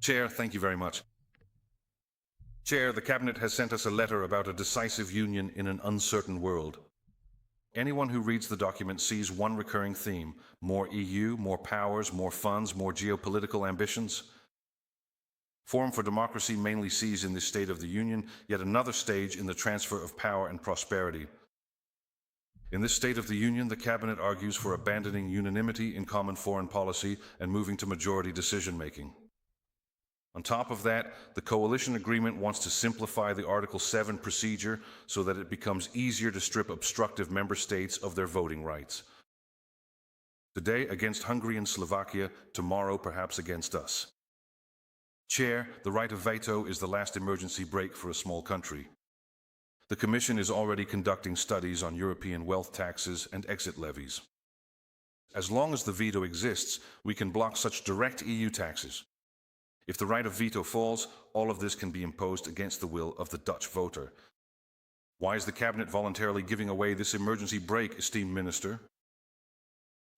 Chair, thank you very much. Chair, the Cabinet has sent us a letter about a decisive union in an uncertain world. Anyone who reads the document sees one recurring theme: more EU, more powers, more funds, more geopolitical ambitions. Forum for Democracy mainly sees in this State of the Union yet another stage in the transfer of power and prosperity. In this State of the Union, the Cabinet argues for abandoning unanimity in common foreign policy and moving to majority decision-making. On top of that, the coalition agreement wants to simplify the Article 7 procedure so that it becomes easier to strip obstructive member states of their voting rights. Today against Hungary and Slovakia, tomorrow perhaps against us. Chair, the right of veto is the last emergency brake for a small country. The Commission is already conducting studies on European wealth taxes and exit levies. As long as the veto exists, we can block such direct EU taxes. If the right of veto falls, all of this can be imposed against the will of the Dutch voter. Why is the Cabinet voluntarily giving away this emergency brake, esteemed Minister?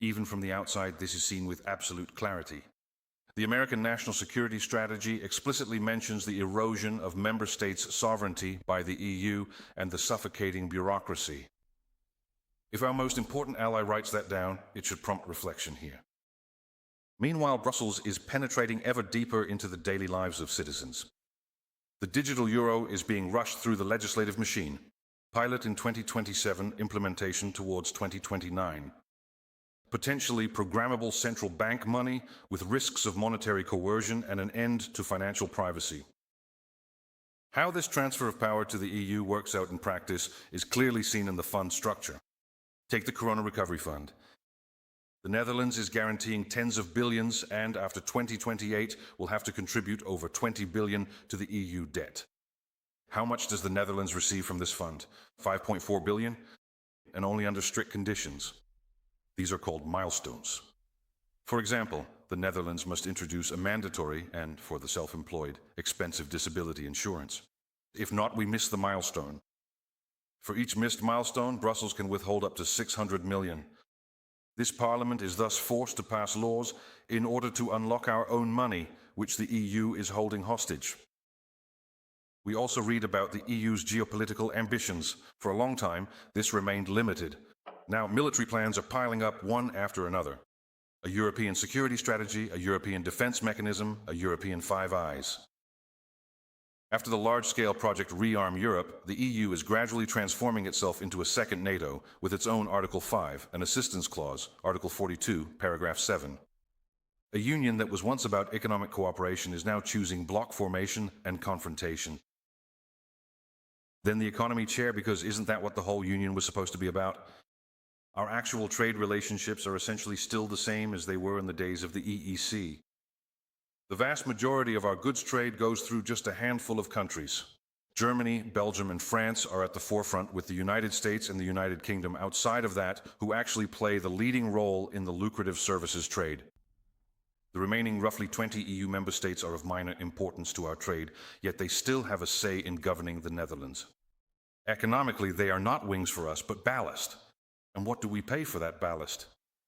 Even from the outside, this is seen with absolute clarity. The American national security strategy explicitly mentions the erosion of member states' sovereignty by the EU and the suffocating bureaucracy. If our most important ally writes that down, it should prompt reflection here. Meanwhile, Brussels is penetrating ever deeper into the daily lives of citizens. The digital euro is being rushed through the legislative machine. Pilot in 2027, implementation towards 2029. Potentially programmable central bank money with risks of monetary coercion and an end to financial privacy. How this transfer of power to the EU works out in practice is clearly seen in the fund structure. Take the Corona Recovery Fund. The Netherlands is guaranteeing tens of billions and, after 2028, will have to contribute over 20 billion to the EU debt. How much does the Netherlands receive from this fund? 5.4 billion? And only under strict conditions. These are called milestones. For example, the Netherlands must introduce a mandatory, and for the self-employed, expensive disability insurance. If not, we miss the milestone. For each missed milestone, Brussels can withhold up to 600 million. This Parliament is thus forced to pass laws in order to unlock our own money, which the EU is holding hostage. We also read about the EU's geopolitical ambitions. For a long time, this remained limited. Now, military plans are piling up one after another. A European security strategy, a European defense mechanism, a European Five Eyes. After the large-scale project Rearm Europe, the EU is gradually transforming itself into a second NATO with its own Article 5, an assistance clause, Article 42, paragraph 7. A union that was once about economic cooperation is now choosing bloc formation and confrontation. Then the economy, Chair, because isn't that what the whole union was supposed to be about? Our actual trade relationships are essentially still the same as they were in the days of the EEC. The vast majority of our goods trade goes through just a handful of countries. Germany, Belgium, and France are at the forefront, with the United States and the United Kingdom outside of that, who actually play the leading role in the lucrative services trade. The remaining roughly 20 EU member states are of minor importance to our trade, yet they still have a say in governing the Netherlands. Economically, they are not wings for us, but ballast. And what do we pay for that ballast?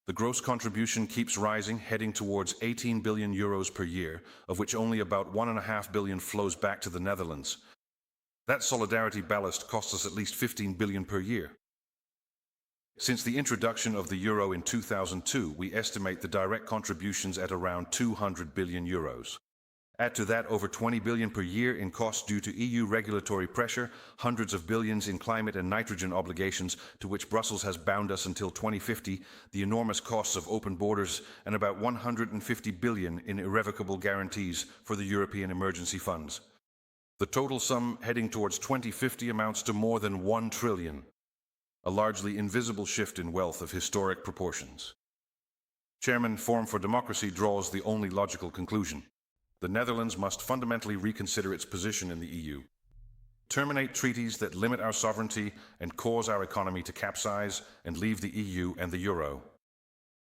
The gross contribution keeps rising, heading towards 18 billion euros per year, of which only about 1.5 billion flows back to the Netherlands. That solidarity ballast costs us at least 15 billion per year. Since the introduction of the euro in 2002, we estimate the direct contributions at around 200 billion euros. Add to that over 20 billion per year in costs due to EU regulatory pressure, hundreds of billions in climate and nitrogen obligations to which Brussels has bound us until 2050, the enormous costs of open borders, and about 150 billion in irrevocable guarantees for the European emergency funds. The total sum heading towards 2050 amounts to more than 1 trillion, a largely invisible shift in wealth of historic proportions. Chairman, Forum for Democracy draws the only logical conclusion. The Netherlands must fundamentally reconsider its position in the EU, terminate treaties that limit our sovereignty and cause our economy to capsize, and leave the EU and the euro.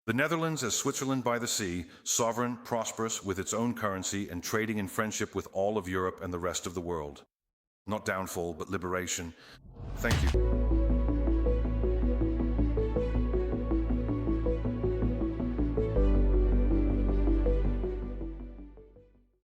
The Netherlands, as Switzerland by the sea, sovereign, prosperous, with its own currency and trading in friendship with all of Europe and the rest of the world. Not downfall, but liberation. Thank you.